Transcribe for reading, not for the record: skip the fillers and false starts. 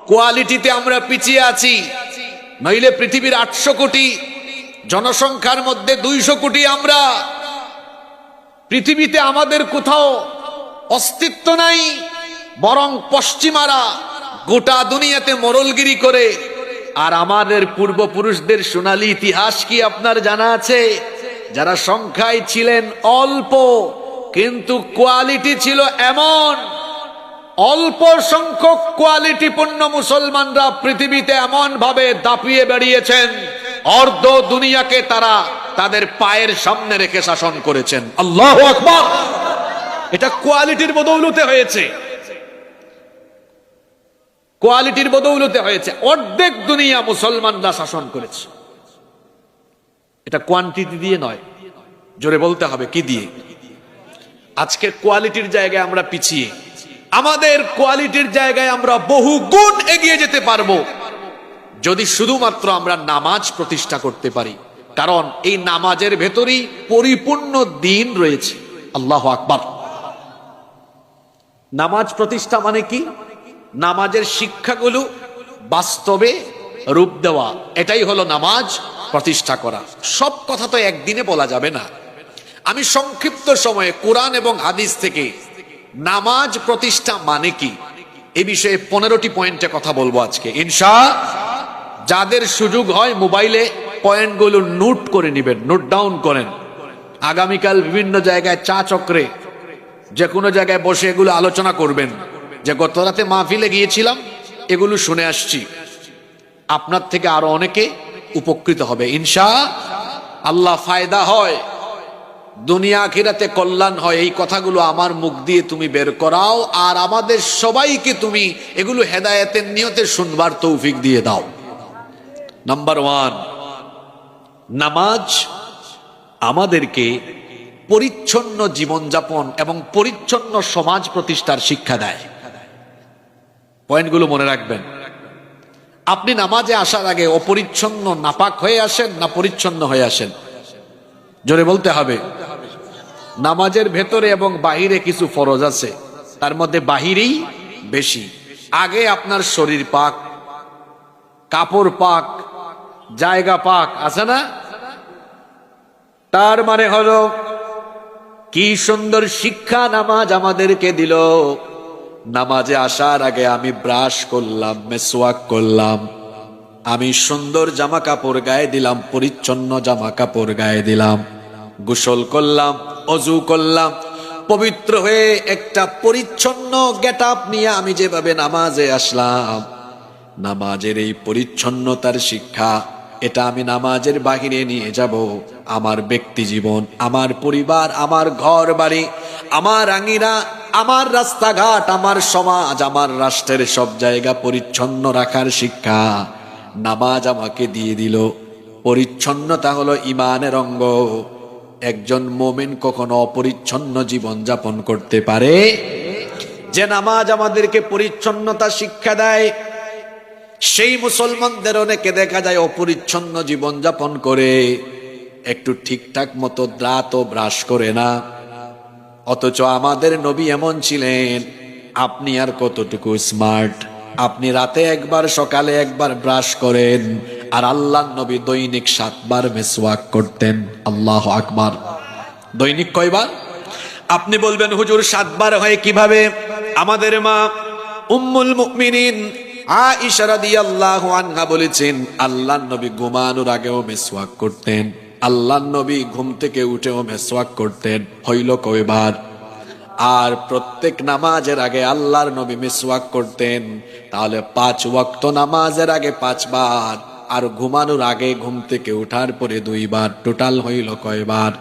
কোয়ালিটিতে আমরা পিছিয়ে আছি। নইলে পৃথিবীর 800 কোটি জনসংখ্যার মধ্যে 200 কোটি আমরা। পৃথিবীতে আমাদের কোথাও অস্তিত্ব নাই, বরং পশ্চিমারা গোটা দুনিয়াতে মোড়লগিরি করে। আর আমাদের পূর্বপুরুষদের সোনালী ইতিহাস কি আপনার জানা আছে? যারা সংখ্যায় ছিলেন অল্প, কিন্তু কোয়ালিটি ছিল এমন, অল্প সংখ্যক কোয়ালিটিপূর্ণ মুসলমানরা পৃথিবীতে এমন ভাবে দাপিয়ে বেরিয়েছেন, অর্ধ দুনিয়াকে তারা তাদের পায়ের সামনে রেখে শাসন করেছেন। আল্লাহু আকবার! এটা কোয়ালিটির বদৌলতে হয়েছে, কোয়ালিটির বদৌলতে হয়েছে। অর্ধেক দুনিয়া মুসলমানরা শাসন করেছে। এটা কোয়ান্টিটি দিয়ে নয়, জোরে বলতে হবে কি দিয়ে। আজকে কোয়ালিটির জায়গায় আমরা পিছিয়ে, আমাদের কোয়ালিটির জায়গায় আমরা বহু গুণ এগিয়ে যেতে পারবো যদি শুধুমাত্র আমরা নামাজ প্রতিষ্ঠা করতে পারি। কারণ এই নামাজের ভেতরেই পরিপূর্ণ দ্বীন রয়েছে। আল্লাহু আকবার! নামাজ প্রতিষ্ঠা মানে কি? নামাজের শিক্ষাগুলো বাস্তবে রূপ দেওয়া, এটাই হলো নামাজ প্রতিষ্ঠা করা। সব কথা তো একদিনে বলা যাবে না। আমি সংক্ষিপ্ত সময়ে কোরআন এবং হাদিস থেকে নামাজ প্রতিষ্ঠা মানে কি এই বিষয়ে 15টি পয়েন্টে কথা বলবো আজকে ইনশাআল্লাহ। যাদের সুযোগ হয় মোবাইলে পয়েন্টগুলো নোট করে নেবেন, নোট ডাউন করেন। আগামীকাল বিভিন্ন জায়গায় চা চক্রে যে কোনো জায়গায় বসে এগুলো আলোচনা করবেন, যে গত রাতে মাহফিলে গিয়েছিলাম, এগুলো শুনে আসছি। আপনার থেকে আরো অনেকে উপকৃত হবে ইনশাআল্লাহ। ফায়দা হয়, দুনিয়া আখিরাতে কল্যাণ হয়। এই কথাগুলো আমার মুখ দিয়ে তুমি বের করাও, আর আমাদের সবাইকে তুমি এগুলো হেদায়েতের নিয়তে শুনবার তৌফিক দিয়ে দাও। নাম্বার 1, নামাজ আমাদেরকে পরিচ্ছন্ন জীবনযাপন এবং পরিচ্ছন্ন সমাজ প্রতিষ্ঠার শিক্ষা দেয়। পয়েন্টগুলো মনে রাখবেন। আপনি নামাজে আসার আগে অপরিচ্ছন্ন নাপাক হয়ে আসেন না পরিচ্ছন্ন হয়ে আসেন? জোরে বলতে হবে। নামাজের ভেতরে এবং বাহিরে কিছু ফরজ আছে, তার মধ্যে বাহিরেই বেশি। আগে আপনার শরীর পাক, কাপড় পাক, জায়গা পাক, আছে না? তার মানে হলো কি সুন্দর শিক্ষা নামাজ আমাদেরকে দিল। নামাজে আসার আগে আমি ব্রাশ করলাম, মেসওয়াক করলাম, আমি সুন্দর জামা কাপড় গায়ে দিলাম, পরিচ্ছন্ন জামা কাপড় গায়ে দিলাম, গোসল করলাম, অজু করলাম, পবিত্র হয়ে একটা পরিচ্ছন্ন গেটআপ নিয়ে আমি যেভাবে নামাজে আসলাম, নামাজের এই পরিচ্ছন্নতার শিক্ষা এটা আমি নামাজের বাহিরে নিয়ে যাব। আমার ব্যক্তি জীবন, আমার পরিবার, আমার ঘর বাড়ি, আমার আঙিনা, আমার রাস্তাঘাট, আমার সমাজ, আমার রাষ্ট্রের সব জায়গা পরিচ্ছন্ন রাখার শিক্ষা নামাজ আমাকে দিয়ে দিল। পরিচ্ছন্নতা হলো ঈমানের অঙ্গ। একজন মুমিন কখনো অপরিচ্ছন্ন জীবন যাপন করতে পারে? যে নামাজ আমাদেরকে পরিচ্ছন্নতা শিক্ষা দেয়, সেই মুসলমানদের অনেকে দেখা যায় অপরিচ্ছন্ন জীবন যাপন করে, একটু ঠিকঠাক মতো দাঁতও ব্রাশ করে না। অথচ আমাদের নবী এমন ছিলেন, আপনি আর কতটুকু স্মার্ট, আপনি রাতে একবার সকালে একবার ব্রাশ করেন, আর আল্লাহর নবী দৈনিক 7 বার মিসওয়াক করতেন। আল্লাহু আকবার! দৈনিক কয়বার? আপনি বলবেন হুজুর 7 বার হয় কিভাবে? আমাদের মা উম্মুল মুমিনিন আয়েশা রাদিয়াল্লাহু আনহা বলেছেন, আল্লাহর নবী ঘুমানোর আগেও মিসওয়াক করতেন, আল্লাহর নবী ঘুম থেকে উঠেও মিসওয়াক করতেন। হইল কয়বার? আর প্রত্যেক নামাজের আগে আল্লাহর নবী মিসওয়াক করতেন। তাহলে 5 ওয়াক্ত নামাজের আগে 5 বার, আর ঘুমানোর আগে ঘুম থেকে উঠার পরে 2 বার। টোটাল হইল কয়বার?